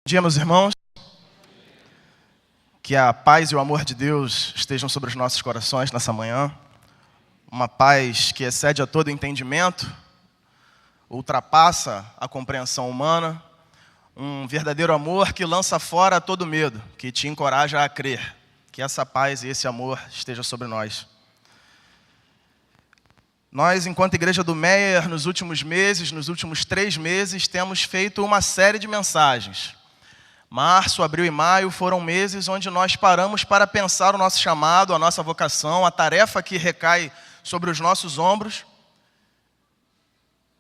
Dia, meus irmãos, que a paz e o amor de Deus estejam sobre os nossos corações nessa manhã. Uma paz que excede a todo entendimento, ultrapassa a compreensão humana. Um verdadeiro amor que lança fora todo medo, que te encoraja a crer. Que essa paz e esse amor estejam sobre nós. Nós, enquanto Igreja do Meier, nos últimos 3 meses, temos feito uma série de mensagens. Março, abril e maio foram meses onde nós paramos para pensar o nosso chamado, a nossa vocação, a tarefa que recai sobre os nossos ombros.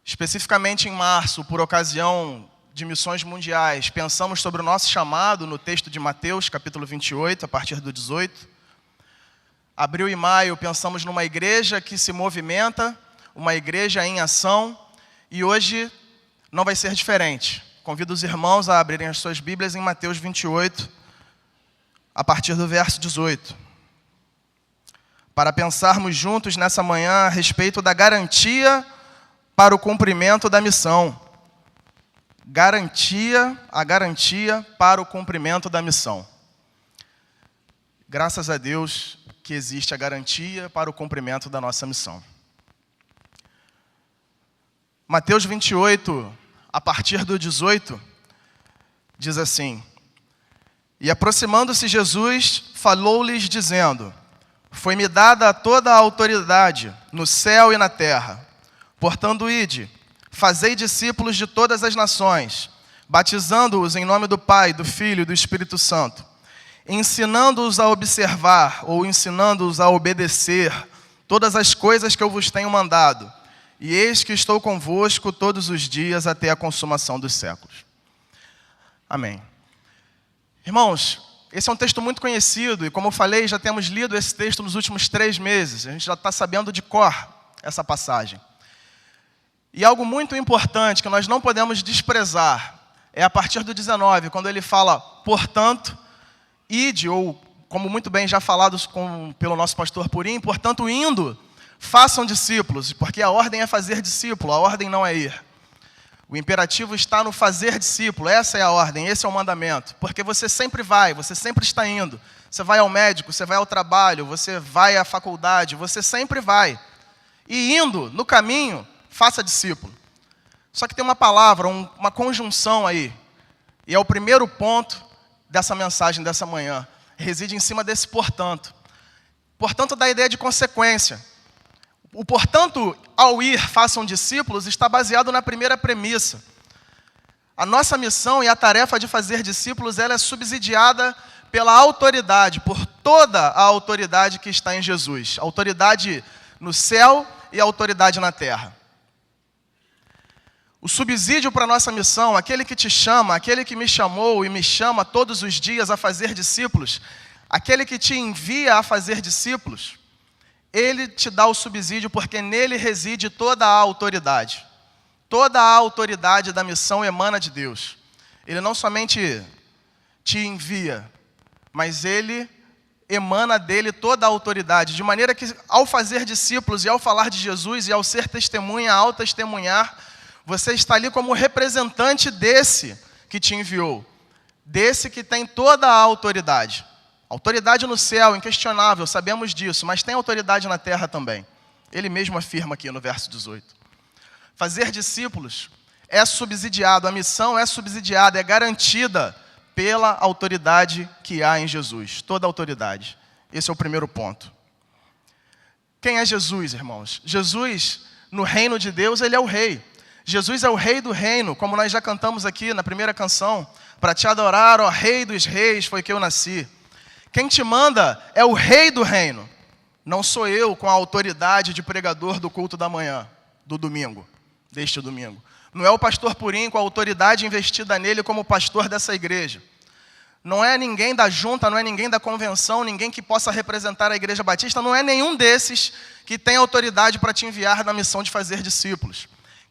Especificamente em março, por ocasião de missões mundiais, pensamos sobre o nosso chamado no texto de Mateus, capítulo 28, a partir do 18. Abril e maio, pensamos numa igreja que se movimenta, uma igreja em ação, e hoje não vai ser diferente. Convido os irmãos a abrirem as suas Bíblias em Mateus 28, a partir do verso 18. Para pensarmos juntos nessa manhã a respeito da garantia para o cumprimento da missão. A garantia para o cumprimento da missão. Graças a Deus que existe a garantia para o cumprimento da nossa missão. Mateus 28, a partir do 18, diz assim: E aproximando-se Jesus, falou-lhes dizendo: Foi-me dada toda a autoridade no céu e na terra. Portanto, ide, fazei discípulos de todas as nações, batizando-os em nome do Pai, do Filho e do Espírito Santo, ensinando-os a observar ou ensinando-os a obedecer todas as coisas que eu vos tenho mandado. E eis que estou convosco todos os dias até a consumação dos séculos. Amém. Irmãos, esse é um texto muito conhecido e, como eu falei, já temos lido esse texto nos últimos 3 meses. A gente já está sabendo de cor essa passagem. E algo muito importante que nós não podemos desprezar é a partir do 19, quando ele fala, portanto, ide, ou como muito bem já falado pelo nosso pastor Purim, portanto, indo, façam discípulos, porque a ordem é fazer discípulo, a ordem não é ir. O imperativo está no fazer discípulo, essa é a ordem, esse é o mandamento. Porque você sempre vai, você sempre está indo. Você vai ao médico, você vai ao trabalho, você vai à faculdade, você sempre vai. E indo, no caminho, faça discípulo. Só que tem uma palavra, uma conjunção aí. E é o primeiro ponto dessa mensagem dessa manhã. Reside em cima desse portanto. Portanto, da ideia de consequência. O portanto, ao ir, façam discípulos, está baseado na primeira premissa. A nossa missão e a tarefa de fazer discípulos, ela é subsidiada pela autoridade, por toda a autoridade que está em Jesus. Autoridade no céu e autoridade na terra. O subsídio para a nossa missão, aquele que te chama, aquele que me chamou e me chama todos os dias a fazer discípulos, aquele que te envia a fazer discípulos, ele te dá o subsídio porque nele reside toda a autoridade. Toda a autoridade da missão emana de Deus. Ele não somente te envia, mas ele emana dele toda a autoridade. De maneira que ao fazer discípulos e ao falar de Jesus e ao ser testemunha, ao testemunhar, você está ali como representante desse que te enviou. Desse que tem toda a autoridade. Autoridade no céu, inquestionável, sabemos disso, mas tem autoridade na terra também. Ele mesmo afirma aqui no verso 18. Fazer discípulos é subsidiado, a missão é subsidiada, é garantida pela autoridade que há em Jesus. Toda a autoridade. Esse é o primeiro ponto. Quem é Jesus, irmãos? Jesus, no reino de Deus, ele é o rei. Jesus é o rei do reino, como nós já cantamos aqui na primeira canção. Para te adorar, ó rei dos reis, foi que eu nasci. Quem te manda é o rei do reino. Não sou eu com a autoridade de pregador do culto da manhã, do domingo, deste domingo. Não é o pastor Purim com a autoridade investida nele como pastor dessa igreja. Não é ninguém da junta, não é ninguém da convenção, ninguém que possa representar a Igreja Batista, não é nenhum desses que tem autoridade para te enviar na missão de fazer discípulos.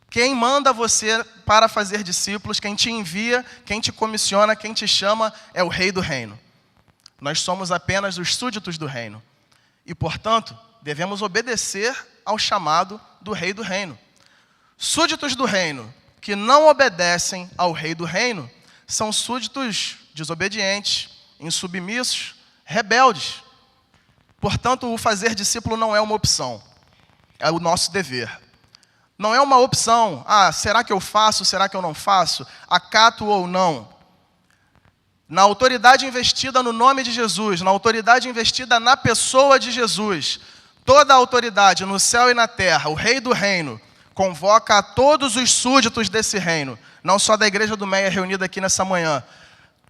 Quem manda você para fazer discípulos, quem te envia, quem te comissiona, quem te chama, é o rei do reino. Nós somos apenas os súditos do reino. E, portanto, devemos obedecer ao chamado do rei do reino. Súditos do reino que não obedecem ao rei do reino são súditos desobedientes, insubmissos, rebeldes. Portanto, o fazer discípulo não é uma opção, é o nosso dever. Não é uma opção, será que eu faço, será que eu não faço? Acato ou não? Na autoridade investida no nome de Jesus, na autoridade investida na pessoa de Jesus, toda a autoridade no céu e na terra, o Rei do Reino, convoca a todos os súditos desse reino, não só da Igreja do Meia reunida aqui nessa manhã,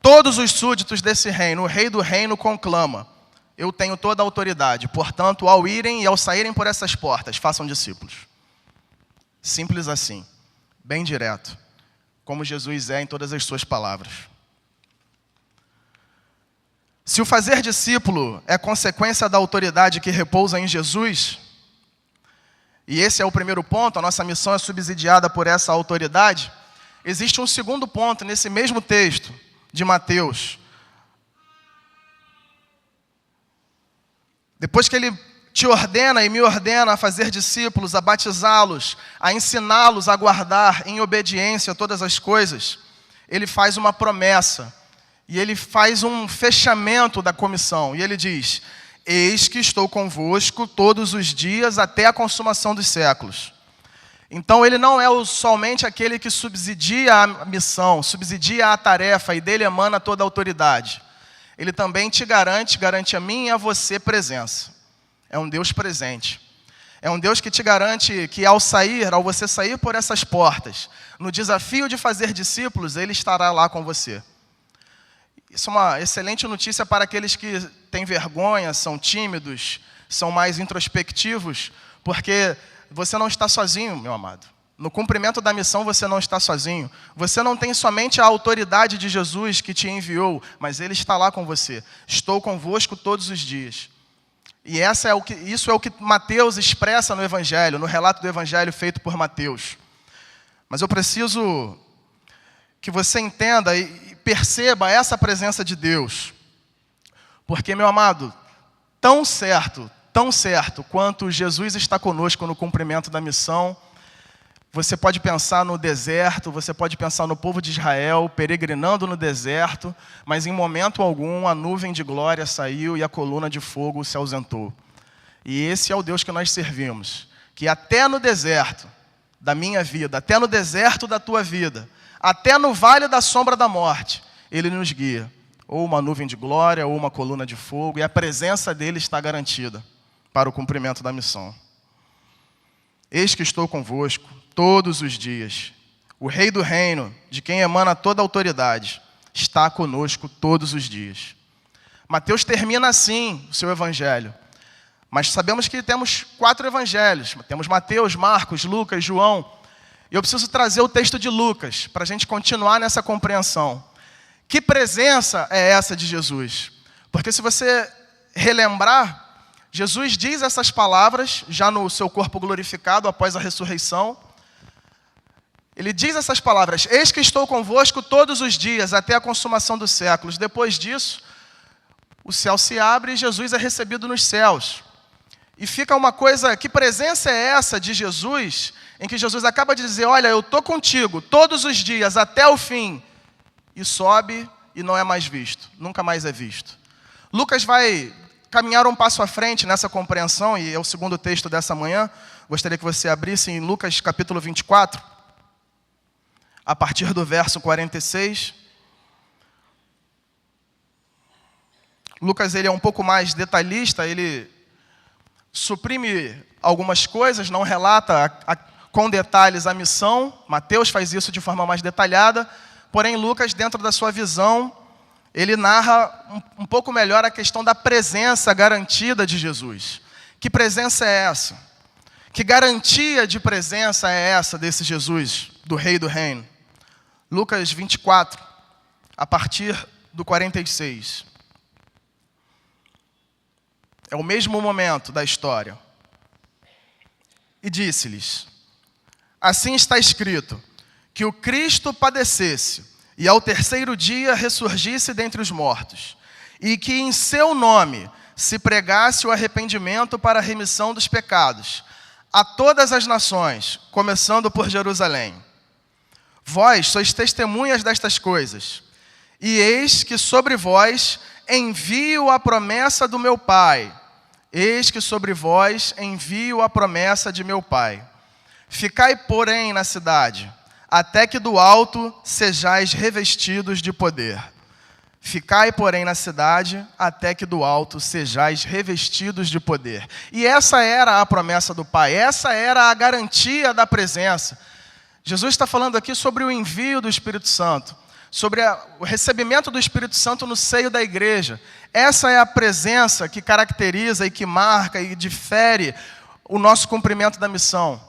todos os súditos desse reino, o Rei do Reino conclama: eu tenho toda a autoridade, portanto, ao irem e ao saírem por essas portas, façam discípulos. Simples assim, bem direto, como Jesus é em todas as suas palavras. Se o fazer discípulo é consequência da autoridade que repousa em Jesus, e esse é o primeiro ponto, a nossa missão é subsidiada por essa autoridade, existe um segundo ponto nesse mesmo texto de Mateus. Depois que ele te ordena e me ordena a fazer discípulos, a batizá-los, a ensiná-los a guardar em obediência todas as coisas, ele faz uma promessa. E ele faz um fechamento da comissão. E ele diz: eis que estou convosco todos os dias até a consumação dos séculos. Então ele não é somente aquele que subsidia a missão, subsidia a tarefa e dele emana toda a autoridade. Ele também te garante a mim e a você presença. É um Deus presente. É um Deus que te garante que ao você sair por essas portas, no desafio de fazer discípulos, ele estará lá com você. Isso é uma excelente notícia para aqueles que têm vergonha, são tímidos, são mais introspectivos, porque você não está sozinho, meu amado. No cumprimento da missão você não está sozinho. Você não tem somente a autoridade de Jesus que te enviou, mas Ele está lá com você. Estou convosco todos os dias. E isso é o que Mateus expressa no Evangelho, no relato do Evangelho feito por Mateus. Mas eu preciso que você entenda e perceba essa presença de Deus. Porque, meu amado, tão certo quanto Jesus está conosco no cumprimento da missão, você pode pensar no deserto, você pode pensar no povo de Israel peregrinando no deserto, mas em momento algum a nuvem de glória saiu e a coluna de fogo se ausentou. E esse é o Deus que nós servimos, que até no deserto da minha vida, até no deserto da tua vida, até no vale da sombra da morte, Ele nos guia. Ou uma nuvem de glória, ou uma coluna de fogo, e a presença dEle está garantida para o cumprimento da missão. Eis que estou convosco todos os dias. O Rei do Reino, de quem emana toda a autoridade, está conosco todos os dias. Mateus termina assim o seu evangelho. Mas sabemos que temos 4 evangelhos. Temos Mateus, Marcos, Lucas, João. E eu preciso trazer o texto de Lucas, para a gente continuar nessa compreensão. Que presença é essa de Jesus? Porque se você relembrar, Jesus diz essas palavras, já no seu corpo glorificado, após a ressurreição. Ele diz essas palavras: eis que estou convosco todos os dias, até a consumação dos séculos. Depois disso, o céu se abre e Jesus é recebido nos céus. E fica uma coisa, que presença é essa de Jesus, em que Jesus acaba de dizer: olha, eu estou contigo todos os dias, até o fim. E sobe e não é mais visto, nunca mais é visto. Lucas vai caminhar um passo à frente nessa compreensão, e é o segundo texto dessa manhã. Gostaria que você abrisse em Lucas capítulo 24, a partir do verso 46. Lucas ele é um pouco mais detalhista, ele suprime algumas coisas, não relata com detalhes a missão. Mateus faz isso de forma mais detalhada, porém Lucas, dentro da sua visão, ele narra um pouco melhor a questão da presença garantida de Jesus. Que presença é essa? Que garantia de presença é essa desse Jesus, do Rei do Reino? Lucas 24, a partir do 46. É o mesmo momento da história. E disse-lhes: assim está escrito, que o Cristo padecesse, e ao terceiro dia ressurgisse dentre os mortos, e que em seu nome se pregasse o arrependimento para a remissão dos pecados, a todas as nações, começando por Jerusalém. Vós sois testemunhas destas coisas. E eis que sobre vós envio a promessa do meu Pai. Eis que sobre vós envio a promessa de meu Pai. Ficai, porém, na cidade, até que do alto sejais revestidos de poder. Ficai, porém, na cidade, até que do alto sejais revestidos de poder. E essa era a promessa do Pai, essa era a garantia da presença. Jesus está falando aqui sobre o envio do Espírito Santo, sobre o recebimento do Espírito Santo no seio da igreja. Essa é a presença que caracteriza e que marca e difere o nosso cumprimento da missão.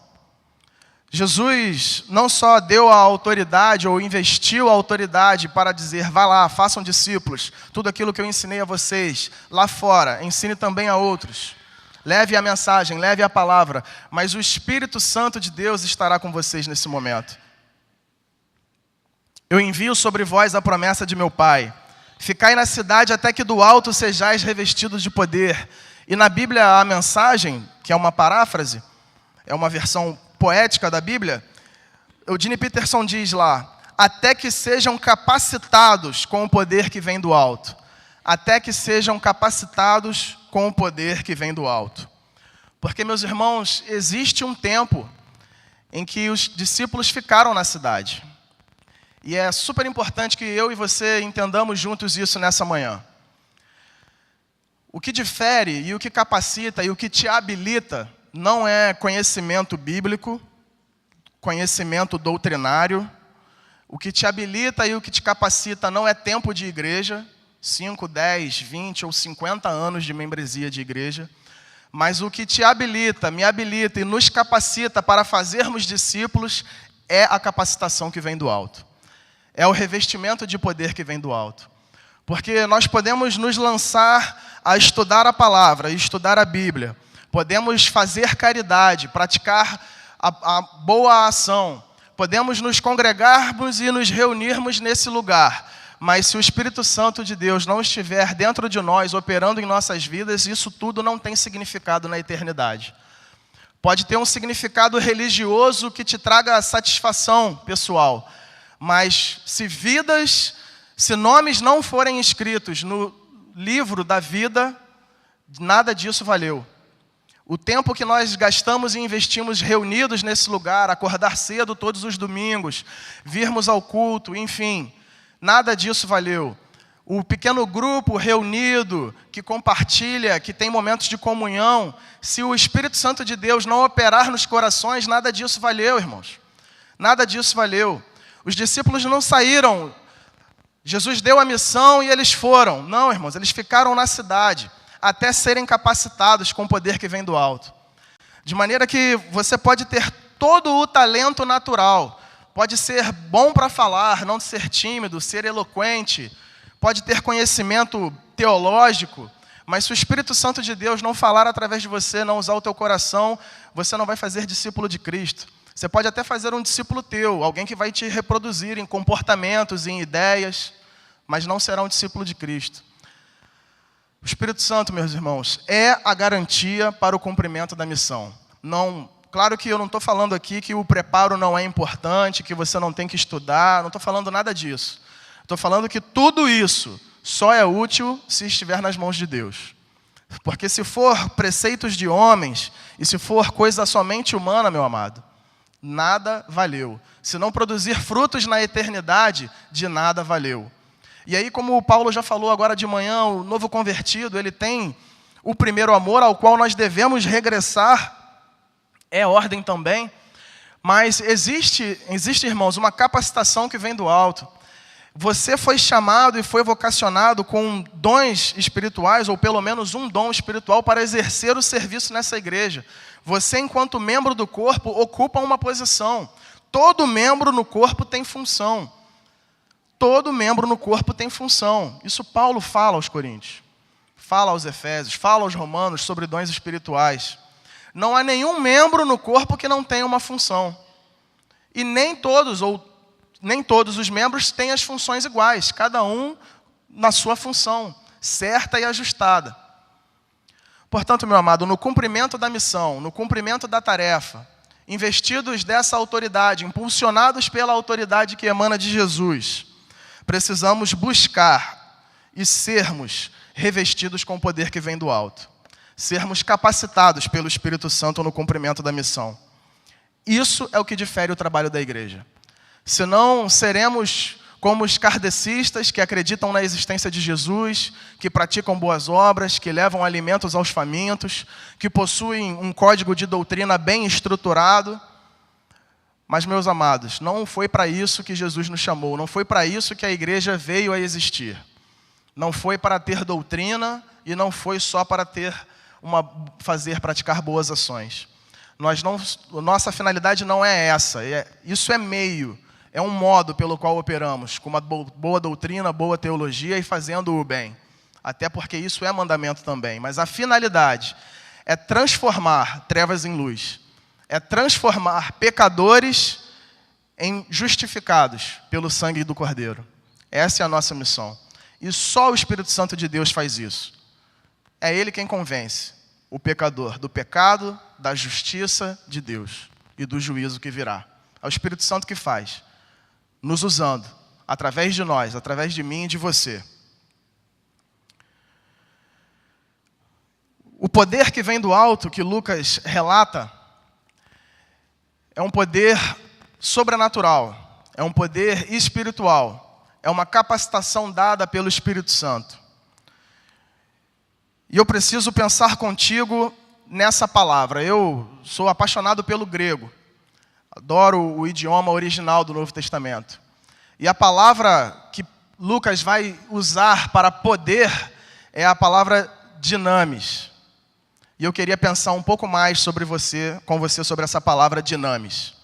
Jesus não só deu a autoridade ou investiu a autoridade para dizer, vá lá, façam discípulos, tudo aquilo que eu ensinei a vocês lá fora, ensine também a outros. Leve a mensagem, leve a palavra, mas o Espírito Santo de Deus estará com vocês nesse momento. Eu envio sobre vós a promessa de meu Pai. Ficai na cidade até que do alto sejais revestidos de poder. E na Bíblia a mensagem, que é uma paráfrase, é uma versão poética da Bíblia, Eugene Peterson diz lá, até que sejam capacitados com o poder que vem do alto. Até que sejam capacitados com o poder que vem do alto. Porque, meus irmãos, existe um tempo em que os discípulos ficaram na cidade. E é super importante que eu e você entendamos juntos isso nessa manhã. O que difere e o que capacita e o que te habilita não é conhecimento bíblico, conhecimento doutrinário. O que te habilita e o que te capacita não é tempo de igreja, 5, 10, 20 ou 50 anos de membresia de igreja. Mas o que te habilita, me habilita e nos capacita para fazermos discípulos é a capacitação que vem do alto. É o revestimento de poder que vem do alto. Porque nós podemos nos lançar a estudar a palavra, estudar a Bíblia. Podemos fazer caridade, praticar a boa ação. Podemos nos congregarmos e nos reunirmos nesse lugar. Mas se o Espírito Santo de Deus não estiver dentro de nós, operando em nossas vidas, isso tudo não tem significado na eternidade. Pode ter um significado religioso que te traga satisfação pessoal. Mas se nomes não forem escritos no livro da vida, nada disso valeu. O tempo que nós gastamos e investimos reunidos nesse lugar, acordar cedo todos os domingos, virmos ao culto, enfim, nada disso valeu. O pequeno grupo reunido, que compartilha, que tem momentos de comunhão, se o Espírito Santo de Deus não operar nos corações, nada disso valeu, irmãos. Nada disso valeu. Os discípulos não saíram, Jesus deu a missão e eles foram. Não, irmãos, eles ficaram na cidade, até serem capacitados com o poder que vem do alto. De maneira que você pode ter todo o talento natural, pode ser bom para falar, não ser tímido, ser eloquente, pode ter conhecimento teológico, mas se o Espírito Santo de Deus não falar através de você, não usar o teu coração, você não vai fazer discípulo de Cristo. Você pode até fazer um discípulo teu, alguém que vai te reproduzir em comportamentos, em ideias, mas não será um discípulo de Cristo. O Espírito Santo, meus irmãos, é a garantia para o cumprimento da missão. Claro que eu não estou falando aqui que o preparo não é importante, que você não tem que estudar, não estou falando nada disso. Estou falando que tudo isso só é útil se estiver nas mãos de Deus. Porque se for preceitos de homens, e se for coisa somente humana, meu amado, nada valeu. Se não produzir frutos na eternidade, de nada valeu. E aí, como o Paulo já falou agora de manhã, o novo convertido, ele tem o primeiro amor ao qual nós devemos regressar, é ordem também, mas existe, irmãos, uma capacitação que vem do alto. Você foi chamado e foi vocacionado com dons espirituais, ou pelo menos um dom espiritual, para exercer o serviço nessa igreja. Você, enquanto membro do corpo, ocupa uma posição. Todo membro no corpo tem função. Todo membro no corpo tem função. Isso Paulo fala aos Coríntios, fala aos Efésios, fala aos Romanos sobre dons espirituais. Não há nenhum membro no corpo que não tenha uma função. E nem todos os membros têm as funções iguais, cada um na sua função, certa e ajustada. Portanto, meu amado, no cumprimento da missão, no cumprimento da tarefa, investidos dessa autoridade, impulsionados pela autoridade que emana de Jesus, precisamos buscar e sermos revestidos com o poder que vem do alto. Sermos capacitados pelo Espírito Santo no cumprimento da missão. Isso é o que difere o trabalho da igreja. Senão, seremos como os kardecistas que acreditam na existência de Jesus, que praticam boas obras, que levam alimentos aos famintos, que possuem um código de doutrina bem estruturado. Mas, meus amados, não foi para isso que Jesus nos chamou, não foi para isso que a igreja veio a existir. Não foi para ter doutrina e não foi só para praticar boas ações. Nossa finalidade não é essa, isso é meio. É um modo pelo qual operamos, com uma boa doutrina, boa teologia e fazendo o bem. Até porque isso é mandamento também. Mas a finalidade é transformar trevas em luz. É transformar pecadores em justificados pelo sangue do Cordeiro. Essa é a nossa missão. E só o Espírito Santo de Deus faz isso. É Ele quem convence o pecador do pecado, da justiça de Deus e do juízo que virá. É o Espírito Santo que faz. Nos usando, através de nós, através de mim e de você. O poder que vem do alto, que Lucas relata, é um poder sobrenatural, é um poder espiritual, é uma capacitação dada pelo Espírito Santo. E eu preciso pensar contigo nessa palavra. Eu sou apaixonado pelo grego. Adoro o idioma original do Novo Testamento. E a palavra que Lucas vai usar para poder é a palavra dinamis. E eu queria pensar um pouco mais com você sobre essa palavra dinamis.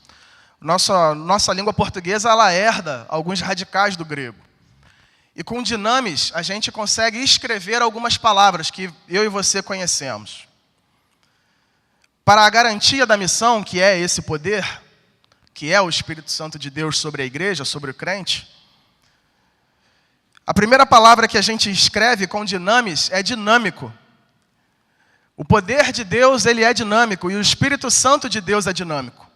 Nossa língua portuguesa, ela herda alguns radicais do grego. E com dinamis, a gente consegue escrever algumas palavras que eu e você conhecemos. Para a garantia da missão, que é esse poder, que é o Espírito Santo de Deus sobre a igreja, sobre o crente, a primeira palavra que a gente escreve com dinamis é dinâmico. O poder de Deus, ele é dinâmico, e o Espírito Santo de Deus é dinâmico.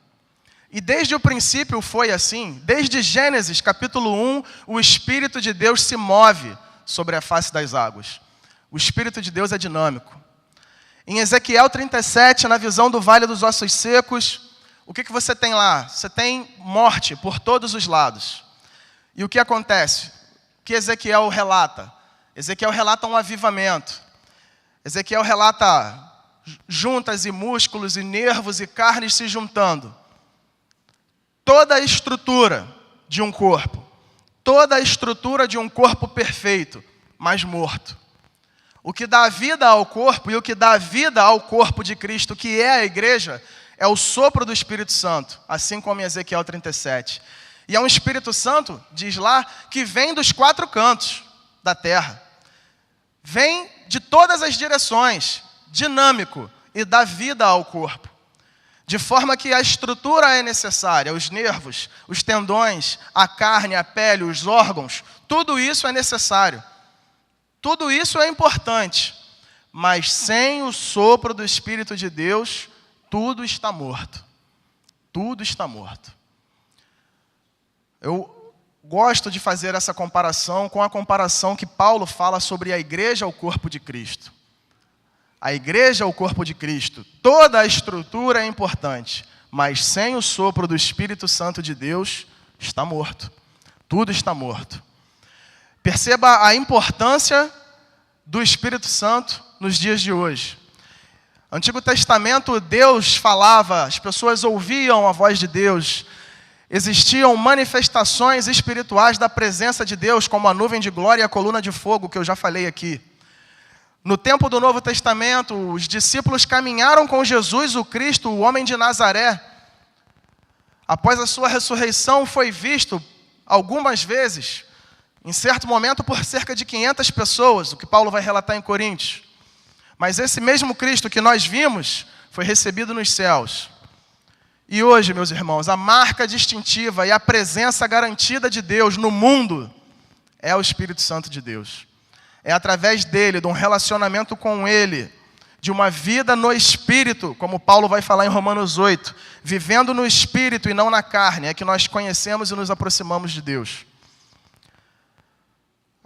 E desde o princípio foi assim, desde Gênesis capítulo 1, o Espírito de Deus se move sobre a face das águas. O Espírito de Deus é dinâmico. Em Ezequiel 37, na visão do Vale dos Ossos Secos, o que você tem lá? Você tem morte por todos os lados. E o que acontece? O que Ezequiel relata? Ezequiel relata um avivamento. Ezequiel relata juntas e músculos e nervos e carnes se juntando. Toda a estrutura de um corpo. Toda a estrutura de um corpo perfeito, mas morto. O que dá vida ao corpo e o que dá vida ao corpo de Cristo, que é a igreja, é o sopro do Espírito Santo, assim como em Ezequiel 37. E é um Espírito Santo, diz lá, que vem dos 4 cantos da terra. Vem de todas as direções, dinâmico, e dá vida ao corpo. De forma que a estrutura é necessária, os nervos, os tendões, a carne, a pele, os órgãos, tudo isso é necessário. Tudo isso é importante. Mas sem o sopro do Espírito de Deus, tudo está morto. Tudo está morto. Eu gosto de fazer essa comparação com a comparação que Paulo fala sobre a igreja ao corpo de Cristo. A igreja é o corpo de Cristo. Toda a estrutura é importante, mas sem o sopro do Espírito Santo de Deus, está morto. Tudo está morto. Perceba a importância do Espírito Santo nos dias de hoje. No Antigo Testamento, Deus falava, as pessoas ouviam a voz de Deus. Existiam manifestações espirituais da presença de Deus, como a nuvem de glória e a coluna de fogo, que eu já falei aqui. No tempo do Novo Testamento, os discípulos caminharam com Jesus, o Cristo, o homem de Nazaré. Após a sua ressurreição, foi visto algumas vezes, em certo momento, por cerca de 500 pessoas, o que Paulo vai relatar em Coríntios. Mas esse mesmo Cristo que nós vimos, foi recebido nos céus. E hoje, meus irmãos, a marca distintiva e a presença garantida de Deus no mundo é o Espírito Santo de Deus. É através dele, de um relacionamento com ele, de uma vida no Espírito, como Paulo vai falar em Romanos 8, vivendo no Espírito e não na carne, é que nós conhecemos e nos aproximamos de Deus.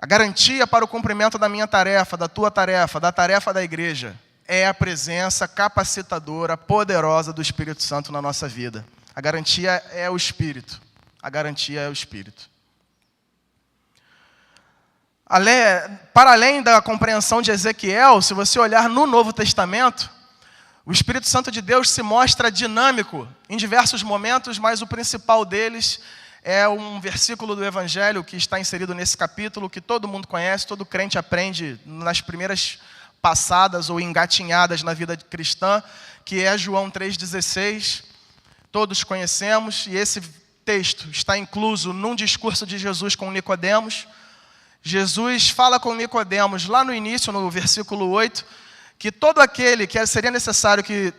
A garantia para o cumprimento da minha tarefa, da tua tarefa, da tarefa da igreja, é a presença capacitadora, poderosa do Espírito Santo na nossa vida. A garantia é o Espírito. A garantia é o Espírito. Para além da compreensão de Ezequiel, se você olhar no Novo Testamento, o Espírito Santo de Deus se mostra dinâmico em diversos momentos, mas o principal deles é um versículo do Evangelho que está inserido nesse capítulo, que todo mundo conhece, todo crente aprende nas primeiras passadas ou engatinhadas na vida cristã, que é João 3,16. Todos conhecemos, e esse texto está incluso num discurso de Jesus com Nicodemos. Jesus fala com Nicodemos lá no início, no versículo 8, que todo aquele que seria necessário que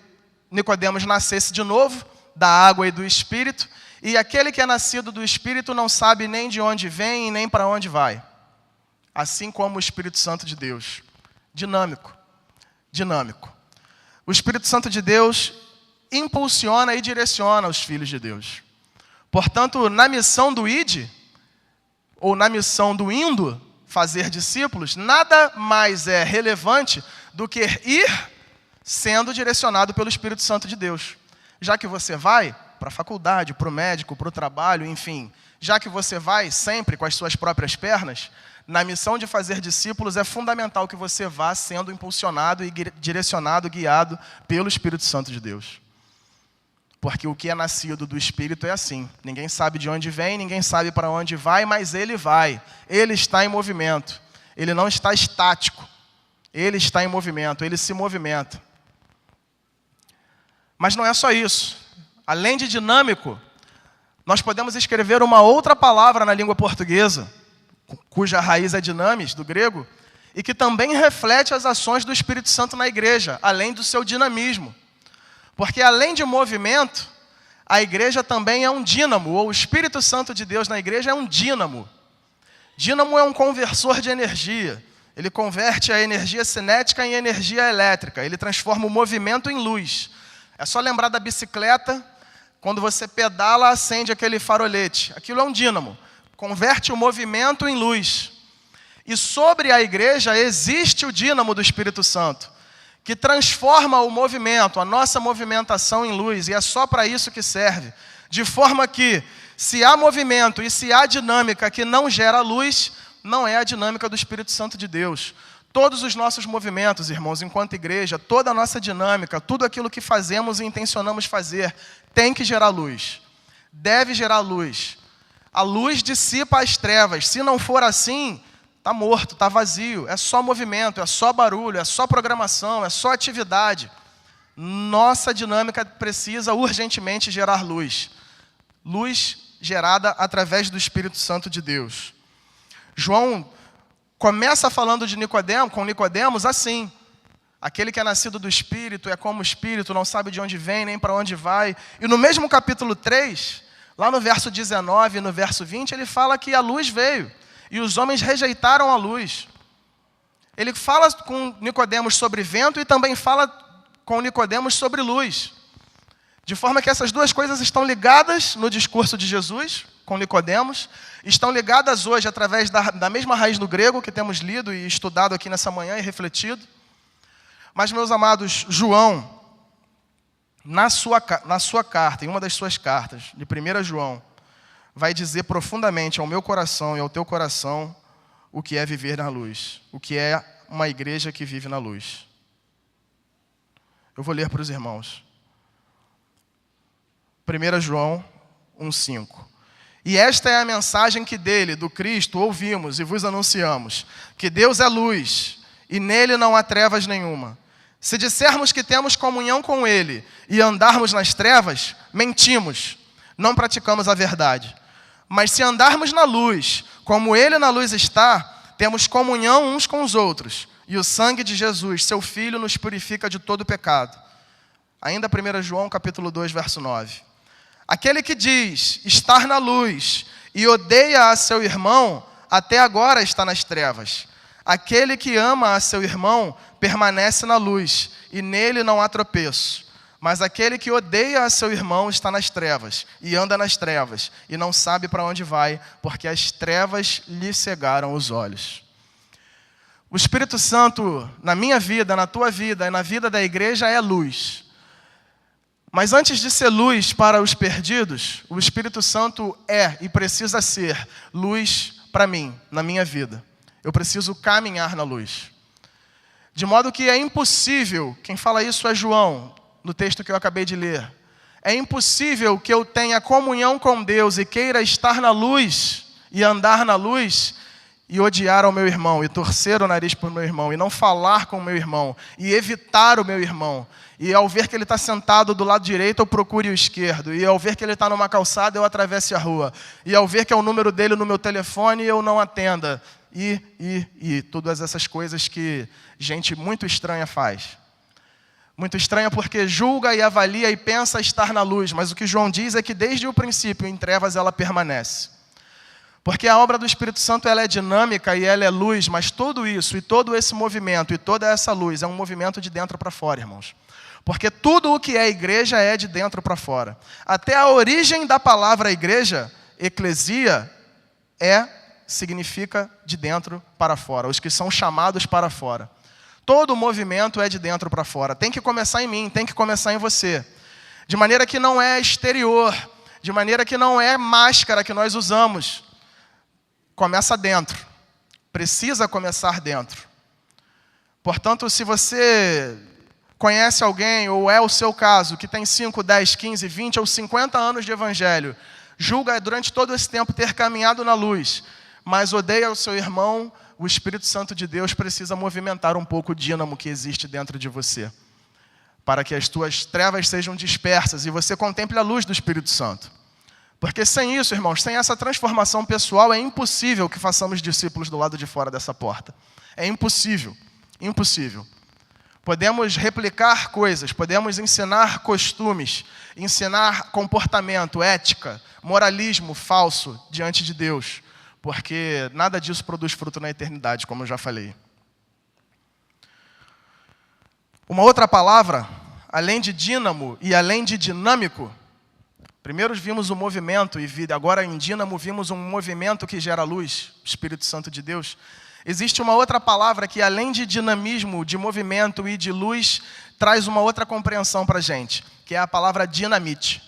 Nicodemos nascesse de novo, da água e do Espírito, e aquele que é nascido do Espírito não sabe nem de onde vem e nem para onde vai. Assim como o Espírito Santo de Deus. Dinâmico. Dinâmico. O Espírito Santo de Deus impulsiona e direciona os filhos de Deus. Portanto, na missão do ide, ou na missão do indo, fazer discípulos, nada mais é relevante do que ir sendo direcionado pelo Espírito Santo de Deus. Já que você vai para a faculdade, para o médico, para o trabalho, enfim, já que você vai sempre com as suas próprias pernas, na missão de fazer discípulos é fundamental que você vá sendo impulsionado e direcionado, guiado pelo Espírito Santo de Deus. Porque o que é nascido do Espírito é assim. Ninguém sabe de onde vem, ninguém sabe para onde vai, mas ele vai. Ele está em movimento. Ele não está estático. Ele está em movimento, ele se movimenta. Mas não é só isso. Além de dinâmico, nós podemos escrever uma outra palavra na língua portuguesa, cuja raiz é dinamis, do grego, e que também reflete as ações do Espírito Santo na igreja, além do seu dinamismo. Porque além de movimento, a igreja também é um dínamo, ou o Espírito Santo de Deus na igreja é um dínamo. Dínamo é um conversor de energia. Ele converte a energia cinética em energia elétrica. Ele transforma o movimento em luz. É só lembrar da bicicleta. Quando você pedala, acende aquele farolete. Aquilo é um dínamo. Converte o movimento em luz. E sobre a igreja existe o dínamo do Espírito Santo, que transforma o movimento, a nossa movimentação em luz. E é só para isso que serve. De forma que, se há movimento e se há dinâmica que não gera luz, não é a dinâmica do Espírito Santo de Deus. Todos os nossos movimentos, irmãos, enquanto igreja, toda a nossa dinâmica, tudo aquilo que fazemos e intencionamos fazer, tem que gerar luz. Deve gerar luz. A luz dissipa as trevas. Se não for assim, está morto, está vazio. É só movimento, é só barulho, é só programação, é só atividade. Nossa dinâmica precisa urgentemente gerar luz. Luz gerada através do Espírito Santo de Deus. João começa falando de Nicodemos assim. Aquele que é nascido do Espírito é como o Espírito, não sabe de onde vem, nem para onde vai. E no mesmo capítulo 3, lá no verso 19 e no verso 20, ele fala que a luz veio e os homens rejeitaram a luz. Ele fala com Nicodemos sobre vento e também fala com Nicodemos sobre luz. De forma que essas duas coisas estão ligadas no discurso de Jesus com Nicodemos, estão ligadas hoje através da mesma raiz do grego que temos lido e estudado aqui nessa manhã e refletido. Mas, meus amados, João, na sua carta, em uma das suas cartas, de 1 João, vai dizer profundamente ao meu coração e ao teu coração o que é viver na luz, o que é uma igreja que vive na luz. Eu vou ler para os irmãos. 1 João 1,5. E esta é a mensagem que dele, do Cristo, ouvimos e vos anunciamos, que Deus é luz e nele não há trevas nenhuma. Se dissermos que temos comunhão com ele e andarmos nas trevas, mentimos, não praticamos a verdade. Mas se andarmos na luz, como ele na luz está, temos comunhão uns com os outros, e o sangue de Jesus, seu Filho, nos purifica de todo pecado. Ainda 1 João capítulo 2, verso 9. Aquele que diz estar na luz e odeia a seu irmão, até agora está nas trevas. Aquele que ama a seu irmão permanece na luz, e nele não há tropeço. Mas aquele que odeia a seu irmão está nas trevas, e anda nas trevas, e não sabe para onde vai, porque as trevas lhe cegaram os olhos. O Espírito Santo, na minha vida, na tua vida e na vida da igreja, é luz. Mas antes de ser luz para os perdidos, o Espírito Santo é e precisa ser luz para mim, na minha vida. Eu preciso caminhar na luz. De modo que é impossível, quem fala isso é João, no texto que eu acabei de ler. É impossível que eu tenha comunhão com Deus e queira estar na luz e andar na luz e odiar ao meu irmão, e torcer o nariz para o meu irmão, e não falar com o meu irmão, e evitar o meu irmão. E ao ver que ele está sentado do lado direito, eu procure o esquerdo. E ao ver que ele está numa calçada, eu atravesse a rua. E ao ver que é o número dele no meu telefone, eu não atenda. E todas essas coisas que gente muito estranha faz. Muito estranha porque julga e avalia e pensa estar na luz. Mas o que João diz é que desde o princípio, em trevas, ela permanece. Porque a obra do Espírito Santo ela é dinâmica e ela é luz, mas tudo isso e todo esse movimento e toda essa luz é um movimento de dentro para fora, irmãos. Porque tudo o que é igreja é de dentro para fora. Até a origem da palavra igreja, eclesia, significa de dentro para fora, os que são chamados para fora. Todo movimento é de dentro para fora. Tem que começar em mim, tem que começar em você. De maneira que não é exterior, de maneira que não é máscara que nós usamos. Começa dentro. Precisa começar dentro. Portanto, se você conhece alguém, ou é o seu caso, que tem 5, 10, 15, 20 ou 50 anos de evangelho, julga durante todo esse tempo ter caminhado na luz, mas odeia o seu irmão, o Espírito Santo de Deus precisa movimentar um pouco o dínamo que existe dentro de você, para que as tuas trevas sejam dispersas e você contemple a luz do Espírito Santo. Porque sem isso, irmãos, sem essa transformação pessoal, é impossível que façamos discípulos do lado de fora dessa porta. É impossível, impossível. Podemos replicar coisas, podemos ensinar costumes, ensinar comportamento, ética, moralismo falso diante de Deus, porque nada disso produz fruto na eternidade, como eu já falei. Uma outra palavra, além de dínamo e além de dinâmico, primeiro vimos o movimento e agora em dínamo vimos um movimento que gera luz, o Espírito Santo de Deus. Existe uma outra palavra que, além de dinamismo, de movimento e de luz, traz uma outra compreensão para a gente, que é a palavra dinamite.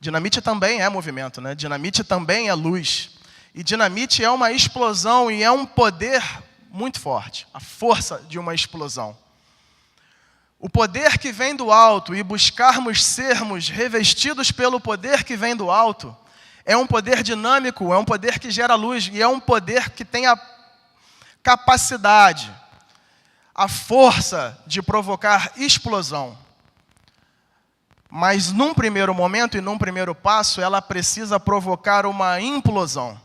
Dinamite também é movimento, né? Dinamite também é luz. E dinamite é uma explosão e é um poder muito forte, a força de uma explosão. O poder que vem do alto e buscarmos sermos revestidos pelo poder que vem do alto é um poder dinâmico, é um poder que gera luz e é um poder que tem a capacidade, a força de provocar explosão. Mas num primeiro momento e num primeiro passo, ela precisa provocar uma implosão.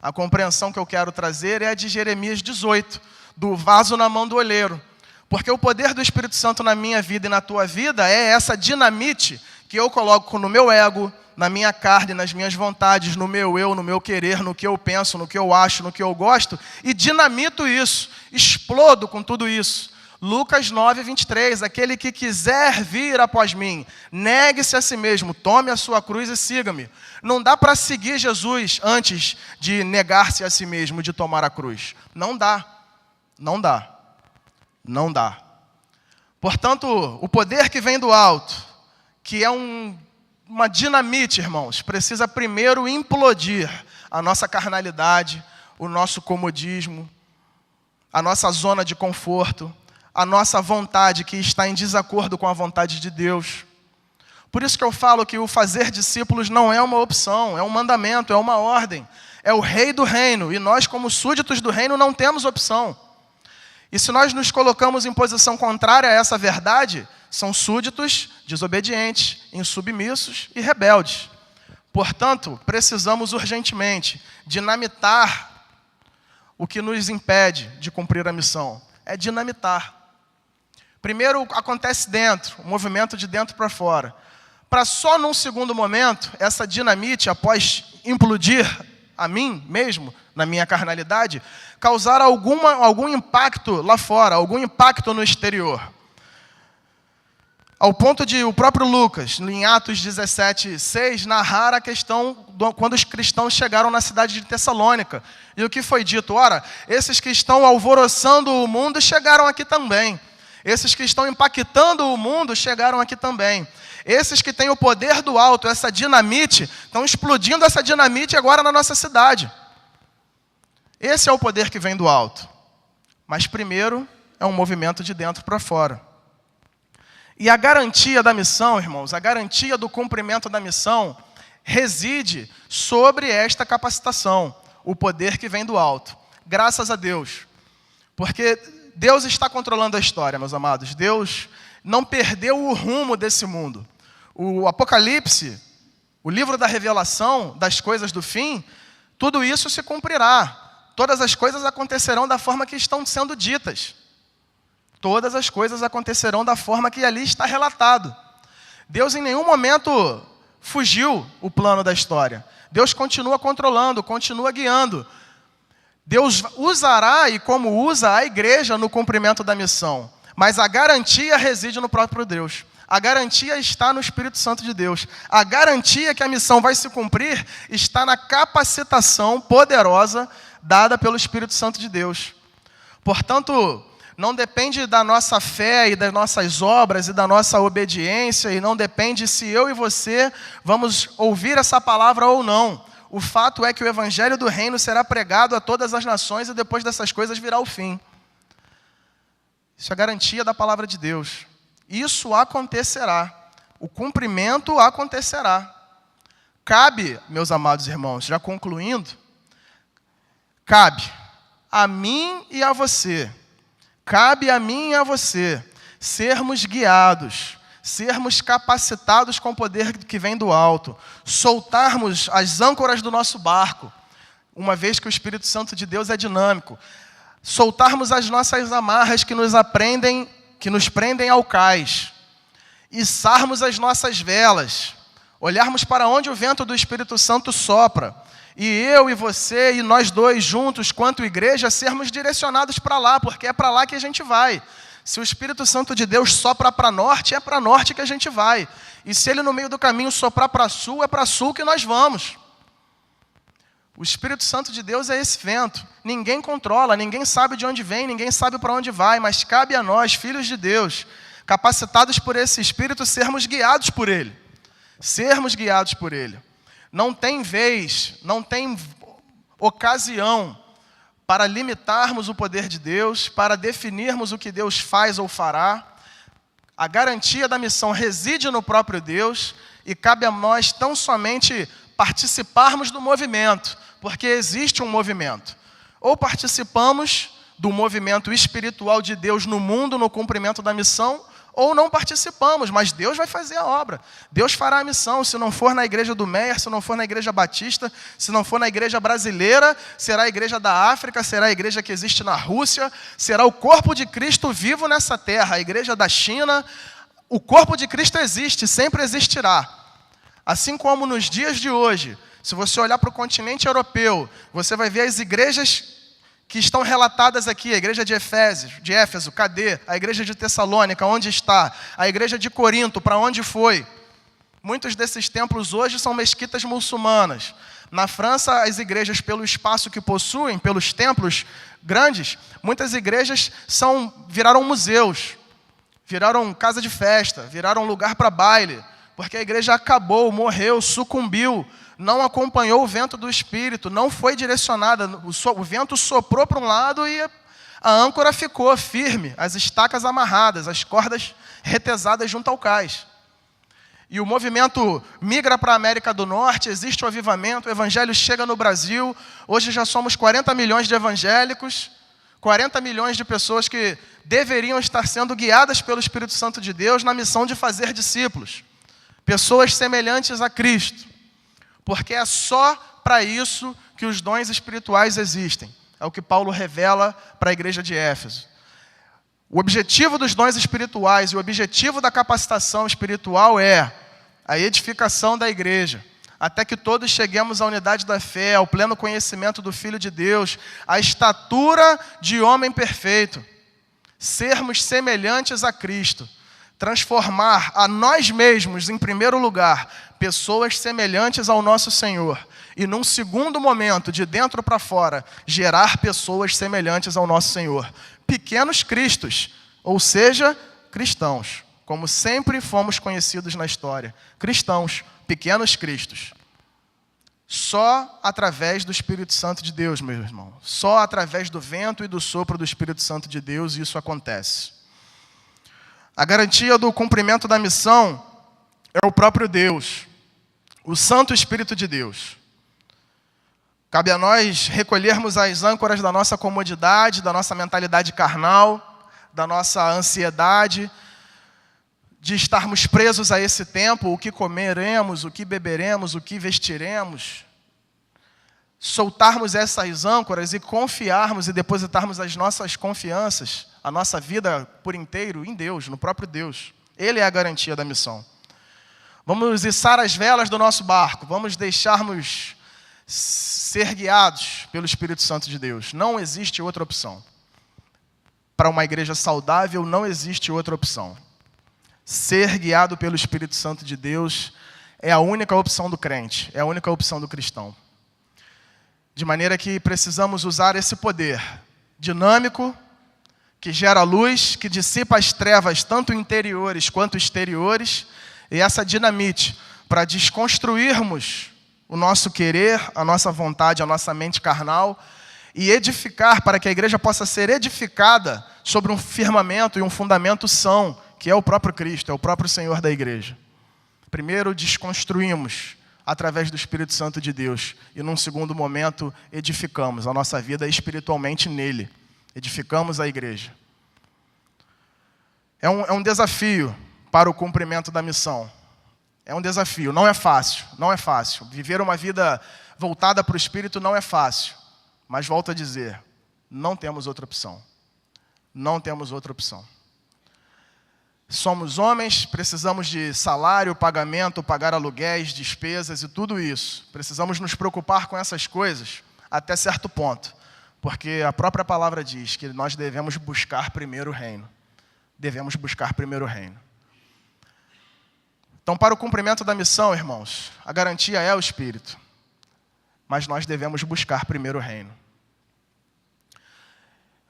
A compreensão que eu quero trazer é a de Jeremias 18, do vaso na mão do olheiro. Porque o poder do Espírito Santo na minha vida e na tua vida é essa dinamite que eu coloco no meu ego, na minha carne, nas minhas vontades, no meu eu, no meu querer, no que eu penso, no que eu acho, no que eu gosto, e dinamito isso, explodo com tudo isso. Lucas 9, 23, aquele que quiser vir após mim, negue-se a si mesmo, tome a sua cruz e siga-me. Não dá para seguir Jesus antes de negar-se a si mesmo, de tomar a cruz. Não dá, não dá, não dá. Portanto, o poder que vem do alto, que é uma dinamite, irmãos, precisa primeiro implodir a nossa carnalidade, o nosso comodismo, a nossa zona de conforto, a nossa vontade que está em desacordo com a vontade de Deus. Por isso que eu falo que o fazer discípulos não é uma opção, é um mandamento, é uma ordem. É o rei do reino, e nós como súditos do reino não temos opção. E se nós nos colocamos em posição contrária a essa verdade, são súditos, desobedientes, insubmissos e rebeldes. Portanto, precisamos urgentemente dinamitar o que nos impede de cumprir a missão. É dinamitar. Primeiro acontece dentro, o movimento de dentro para fora. Para só num segundo momento, essa dinamite, após implodir a mim mesmo, na minha carnalidade, causar algum impacto lá fora, algum impacto no exterior. Ao ponto de o próprio Lucas, em Atos 17:6, narrar a questão quando os cristãos chegaram na cidade de Tessalônica. E o que foi dito? Ora, esses que estão alvoroçando o mundo chegaram aqui também. Esses que estão impactando o mundo chegaram aqui também. Esses que têm o poder do alto, essa dinamite, estão explodindo essa dinamite agora na nossa cidade. Esse é o poder que vem do alto. Mas primeiro é um movimento de dentro para fora. E a garantia da missão, irmãos, a garantia do cumprimento da missão reside sobre esta capacitação, o poder que vem do alto. Graças a Deus. Porque Deus está controlando a história, meus amados. Deus não perdeu o rumo desse mundo. O Apocalipse, o livro da revelação das coisas do fim, tudo isso se cumprirá. Todas as coisas acontecerão da forma que estão sendo ditas. Todas as coisas acontecerão da forma que ali está relatado. Deus em nenhum momento fugiu o plano da história. Deus continua controlando, continua guiando. Deus usará e como usa a igreja no cumprimento da missão. Mas a garantia reside no próprio Deus. A garantia está no Espírito Santo de Deus. A garantia que a missão vai se cumprir está na capacitação poderosa dada pelo Espírito Santo de Deus. Portanto, não depende da nossa fé e das nossas obras e da nossa obediência, e não depende se eu e você vamos ouvir essa palavra ou não. O fato é que o evangelho do reino será pregado a todas as nações e depois dessas coisas virá o fim. Isso é garantia da palavra de Deus. Isso acontecerá. O cumprimento acontecerá. Cabe, meus amados irmãos, já concluindo, cabe a mim e a você, cabe a mim e a você sermos guiados, sermos capacitados com o poder que vem do alto, soltarmos as âncoras do nosso barco, uma vez que o Espírito Santo de Deus é dinâmico, soltarmos as nossas amarras que nos prendem ao cais, içarmos as nossas velas, olharmos para onde o vento do Espírito Santo sopra, e eu e você e nós dois juntos, quanto igreja, sermos direcionados para lá, porque é para lá que a gente vai. Se o Espírito Santo de Deus sopra para norte, é para norte que a gente vai. E se ele no meio do caminho soprar para sul, é para sul que nós vamos. O Espírito Santo de Deus é esse vento. Ninguém controla, ninguém sabe de onde vem, ninguém sabe para onde vai, mas cabe a nós, filhos de Deus, capacitados por esse Espírito, sermos guiados por ele. Sermos guiados por ele. Não tem vez, não tem ocasião para limitarmos o poder de Deus, para definirmos o que Deus faz ou fará. A garantia da missão reside no próprio Deus e cabe a nós tão somente participarmos do movimento, porque existe um movimento. Ou participamos do movimento espiritual de Deus no mundo, no cumprimento da missão, ou não participamos, mas Deus vai fazer a obra. Deus fará a missão. Se não for na igreja do Meier, se não for na igreja batista, se não for na igreja brasileira, será a igreja da África, será a igreja que existe na Rússia, será o corpo de Cristo vivo nessa terra, a igreja da China. O corpo de Cristo existe, sempre existirá. Assim como nos dias de hoje, se você olhar para o continente europeu, você vai ver as igrejas que estão relatadas aqui, a igreja de Éfeso, cadê? A igreja de Tessalônica, onde está? A igreja de Corinto, para onde foi? Muitos desses templos hoje são mesquitas muçulmanas. Na França, as igrejas, pelo espaço que possuem, pelos templos grandes, muitas igrejas viraram museus, viraram casa de festa, viraram lugar para baile, porque a igreja acabou, morreu, sucumbiu, não acompanhou o vento do Espírito, não foi direcionada, o vento soprou para um lado e a âncora ficou firme, as estacas amarradas, as cordas retesadas junto ao cais. E o movimento migra para a América do Norte, existe o avivamento, o evangelho chega no Brasil, hoje já somos 40 milhões de evangélicos, 40 milhões de pessoas que deveriam estar sendo guiadas pelo Espírito Santo de Deus na missão de fazer discípulos, pessoas semelhantes a Cristo. Porque é só para isso que os dons espirituais existem. É o que Paulo revela para a igreja de Éfeso. O objetivo dos dons espirituais e o objetivo da capacitação espiritual é a edificação da igreja, até que todos cheguemos à unidade da fé, ao pleno conhecimento do Filho de Deus, à estatura de homem perfeito, sermos semelhantes a Cristo, transformar a nós mesmos, em primeiro lugar, pessoas semelhantes ao nosso Senhor. E num segundo momento, de dentro para fora, gerar pessoas semelhantes ao nosso Senhor. Pequenos cristos, ou seja, cristãos, como sempre fomos conhecidos na história. Cristãos, pequenos cristos. Só através do Espírito Santo de Deus, meu irmão. Só através do vento e do sopro do Espírito Santo de Deus isso acontece. A garantia do cumprimento da missão é o próprio Deus, o Santo Espírito de Deus. Cabe a nós recolhermos as âncoras da nossa comodidade, da nossa mentalidade carnal, da nossa ansiedade, de estarmos presos a esse tempo, o que comeremos, o que beberemos, o que vestiremos. Soltarmos essas âncoras e confiarmos e depositarmos as nossas confianças, a nossa vida por inteiro em Deus, no próprio Deus. Ele é a garantia da missão. Vamos içar as velas do nosso barco, vamos deixarmos ser guiados pelo Espírito Santo de Deus. Não existe outra opção. Para uma igreja saudável, não existe outra opção. Ser guiado pelo Espírito Santo de Deus é a única opção do crente, é a única opção do cristão. De maneira que precisamos usar esse poder dinâmico, que gera luz, que dissipa as trevas, tanto interiores quanto exteriores, e essa dinamite para desconstruirmos o nosso querer, a nossa vontade, a nossa mente carnal, e edificar, para que a igreja possa ser edificada sobre um firmamento e um fundamento são, que é o próprio Cristo, é o próprio Senhor da igreja. Primeiro desconstruímos através do Espírito Santo de Deus, e num segundo momento edificamos a nossa vida espiritualmente nele. Edificamos a igreja. É um desafio para o cumprimento da missão. É um desafio, não é fácil, não é fácil. Viver uma vida voltada para o Espírito não é fácil. Mas volto a dizer, não temos outra opção. Não temos outra opção. Somos homens, precisamos de salário, pagamento, pagar aluguéis, despesas e tudo isso. Precisamos nos preocupar com essas coisas até certo ponto. Porque a própria palavra diz que nós devemos buscar primeiro o reino. Devemos buscar primeiro o reino. Então, para o cumprimento da missão, irmãos, a garantia é o Espírito. Mas nós devemos buscar primeiro o reino.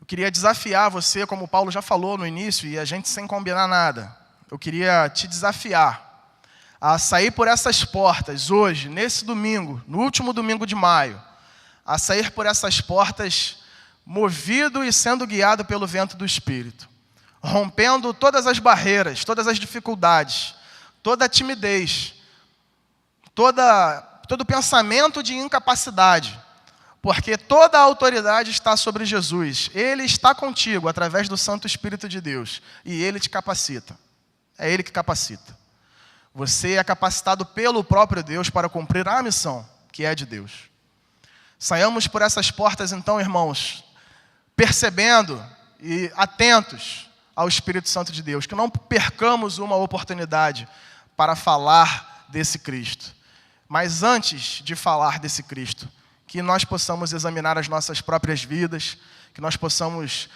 Eu queria desafiar você, como Paulo já falou no início, e a gente sem combinar nada. Eu queria te desafiar a sair por essas portas hoje, nesse domingo, no último domingo de maio, a sair por essas portas movido e sendo guiado pelo vento do Espírito, rompendo todas as barreiras, todas as dificuldades, toda a timidez, todo pensamento de incapacidade, porque toda a autoridade está sobre Jesus. Ele está contigo através do Santo Espírito de Deus e Ele te capacita. É Ele que capacita. Você é capacitado pelo próprio Deus para cumprir a missão que é de Deus. Saiamos por essas portas então, irmãos, percebendo e atentos ao Espírito Santo de Deus, que não percamos uma oportunidade para falar desse Cristo. Mas antes de falar desse Cristo, que nós possamos examinar as nossas próprias vidas, que nós possamos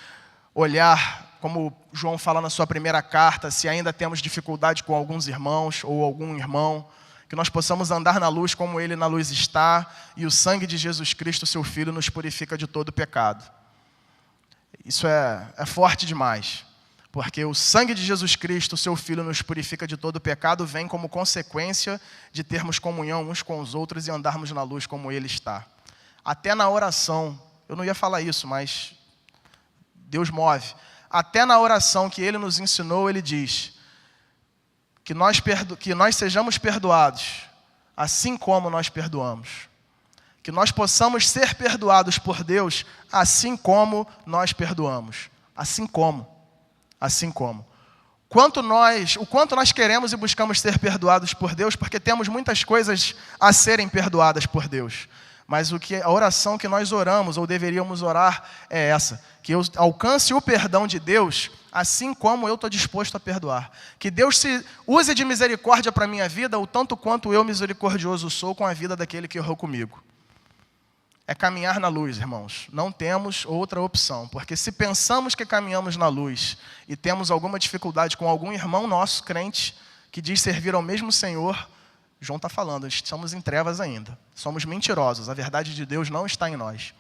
olhar, como João fala na sua primeira carta, se ainda temos dificuldade com alguns irmãos ou algum irmão, que nós possamos andar na luz como Ele na luz está, e o sangue de Jesus Cristo, seu Filho, nos purifica de todo pecado. Isso é forte demais. Porque o sangue de Jesus Cristo, seu Filho, nos purifica de todo pecado, vem como consequência de termos comunhão uns com os outros e andarmos na luz como Ele está. Até na oração, eu não ia falar isso, mas Deus move. Até na oração que Ele nos ensinou, Ele diz que nós sejamos perdoados, assim como nós perdoamos. Que nós possamos ser perdoados por Deus, assim como nós perdoamos. Assim como. O quanto nós queremos e buscamos ser perdoados por Deus, porque temos muitas coisas a serem perdoadas por Deus. Mas a oração que nós oramos, ou deveríamos orar, é essa. Que eu alcance o perdão de Deus, assim como eu estou disposto a perdoar. Que Deus se use de misericórdia para a minha vida, o tanto quanto eu misericordioso sou com a vida daquele que errou comigo. é caminhar na luz, irmãos. Não temos outra opção, porque se pensamos que caminhamos na luz e temos alguma dificuldade com algum irmão nosso, crente, que diz servir ao mesmo Senhor, João está falando, estamos em trevas ainda. Somos mentirosos, a verdade de Deus não está em nós.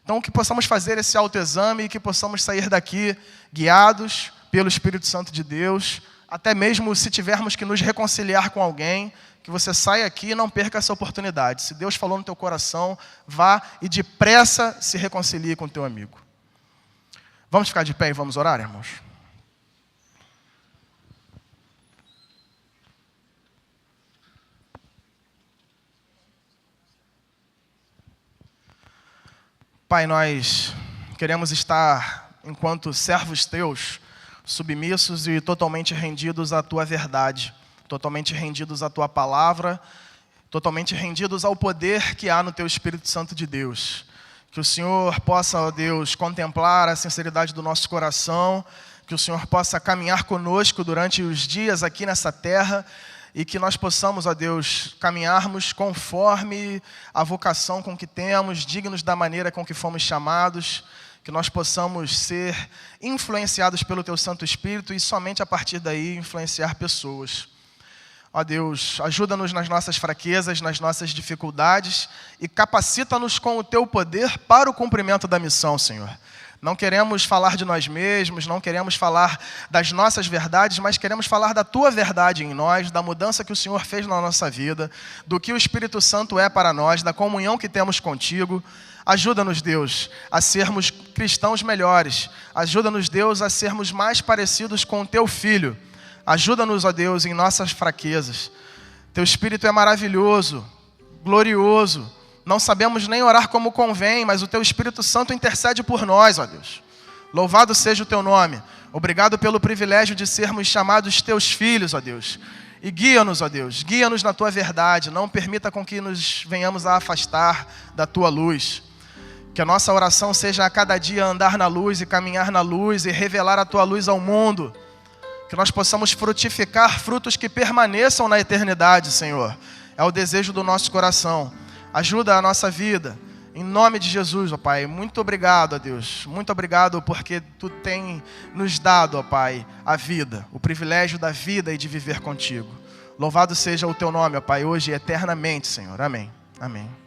Então, que possamos fazer esse autoexame e que possamos sair daqui guiados pelo Espírito Santo de Deus, até mesmo se tivermos que nos reconciliar com alguém, que você saia aqui e não perca essa oportunidade. Se Deus falou no teu coração, vá e depressa se reconcilie com o teu amigo. Vamos ficar de pé e vamos orar, irmãos? Pai, nós queremos estar, enquanto servos teus, submissos e totalmente rendidos à tua verdade, totalmente rendidos à tua palavra, totalmente rendidos ao poder que há no teu Espírito Santo de Deus. Que o Senhor possa, ó Deus, contemplar a sinceridade do nosso coração, que o Senhor possa caminhar conosco durante os dias aqui nessa terra, e que nós possamos, ó Deus, caminharmos conforme a vocação com que temos, dignos da maneira com que fomos chamados, que nós possamos ser influenciados pelo Teu Santo Espírito e somente a partir daí influenciar pessoas. Ó Deus, ajuda-nos nas nossas fraquezas, nas nossas dificuldades e capacita-nos com o Teu poder para o cumprimento da missão, Senhor. Não queremos falar de nós mesmos, não queremos falar das nossas verdades, mas queremos falar da Tua verdade em nós, da mudança que o Senhor fez na nossa vida, do que o Espírito Santo é para nós, da comunhão que temos contigo. Ajuda-nos, Deus, a sermos cristãos melhores. Ajuda-nos, Deus, a sermos mais parecidos com o Teu Filho. Ajuda-nos, ó Deus, em nossas fraquezas. Teu Espírito é maravilhoso, glorioso. Não sabemos nem orar como convém, mas o Teu Espírito Santo intercede por nós, ó Deus. Louvado seja o Teu nome. Obrigado pelo privilégio de sermos chamados Teus filhos, ó Deus. E guia-nos, ó Deus, guia-nos na Tua verdade. Não permita com que nos venhamos a afastar da Tua luz. Que a nossa oração seja a cada dia andar na luz e caminhar na luz e revelar a Tua luz ao mundo. Que nós possamos frutificar frutos que permaneçam na eternidade, Senhor. É o desejo do nosso coração. Ajuda a nossa vida, em nome de Jesus, ó Pai. Muito obrigado, ó Deus. Muito obrigado porque Tu tem nos dado, ó Pai, a vida, o privilégio da vida e de viver contigo. Louvado seja o Teu nome, ó Pai, hoje e eternamente, Senhor. Amém. Amém.